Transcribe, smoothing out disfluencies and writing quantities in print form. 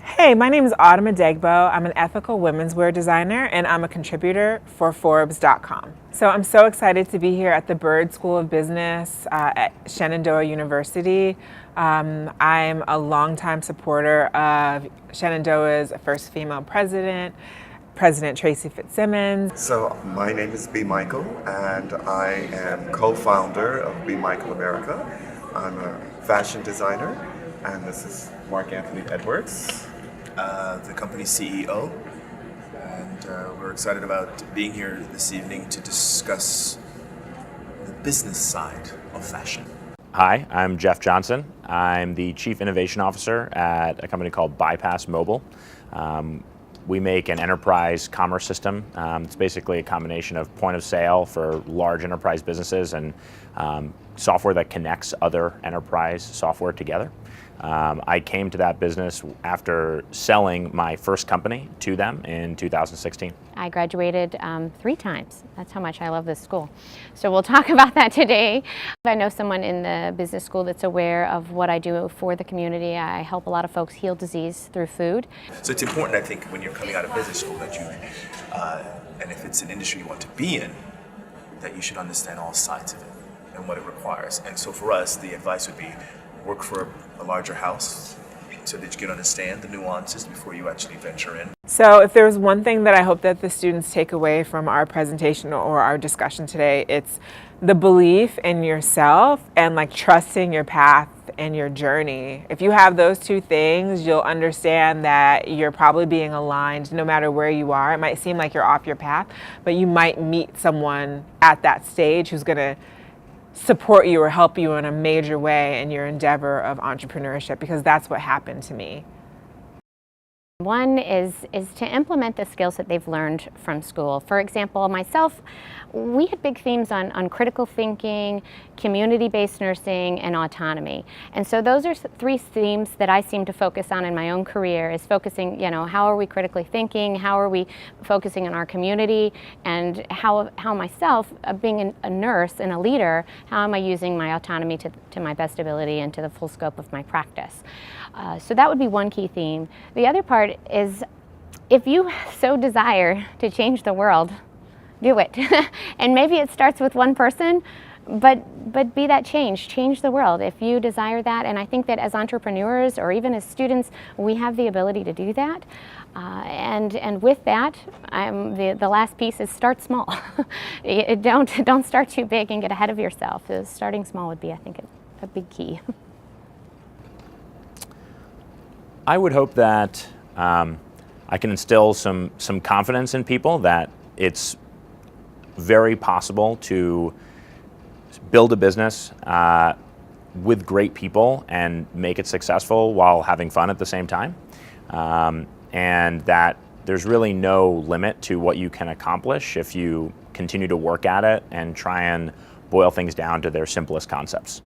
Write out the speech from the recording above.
Hey, my name is Autumn Adegbo. I'm an ethical women's wear designer and I'm a contributor for Forbes.com. So I'm so excited to be here at the Byrd School of Business at Shenandoah University. I'm a longtime supporter of Shenandoah's first female president, President Tracy Fitzsimmons. So my name is B. Michael and I am co-founder of B. Michael America. I'm a fashion designer and this is Mark Anthony Edwards, the company's CEO, and we're excited about being here this evening to discuss the business side of fashion. Hi, I'm Jeff Johnson. I'm the Chief Innovation Officer at a company called Bypass Mobile. We make an enterprise commerce system. It's basically a combination of point of sale for large enterprise businesses and software that connects other enterprise software together. I came to that business after selling my first company to them in 2016. I graduated 3 times. That's how much I love this school. So we'll talk about that today. I know someone in the business school that's aware of what I do for the community. I help a lot of folks heal disease through food. So it's important, I think, when you're coming out of business school that you, and if it's an industry you want to be in, that you should understand all sides of it and what it requires. And so for us, the advice would be work for a larger house so that you can understand the nuances before you actually venture in. So if there was one thing that I hope that the students take away from our presentation or our discussion today, it's the belief in yourself and trusting your path and your journey. If you have those 2 things, you'll understand that you're probably being aligned no matter where you are. It might seem like you're off your path, but you might meet someone at that stage who's going to support you or help you in a major way in your endeavor of entrepreneurship, because that's what happened to me. One is to implement the skills that they've learned from school. For example, myself, we had big themes on critical thinking, community-based nursing, and autonomy. And so those are 3 themes that I seem to focus on in my own career, is focusing, how are we critically thinking, how are we focusing on our community, and how myself, being a nurse and a leader, how am I using my autonomy to my best ability and to the full scope of my practice. So that would be one key theme. The other part is, if you so desire to change the world, do it. And maybe it starts with one person, but be that change the world if you desire that. And I think that as entrepreneurs or even as students, we have the ability to do that. And with that, the last piece is start small. Don't start too big and get ahead of yourself. Starting small would be, I think, a big key. I would hope that I can instill some confidence in people that it's very possible to build a business with great people and make it successful while having fun at the same time, and that there's really no limit to what you can accomplish if you continue to work at it and try and boil things down to their simplest concepts.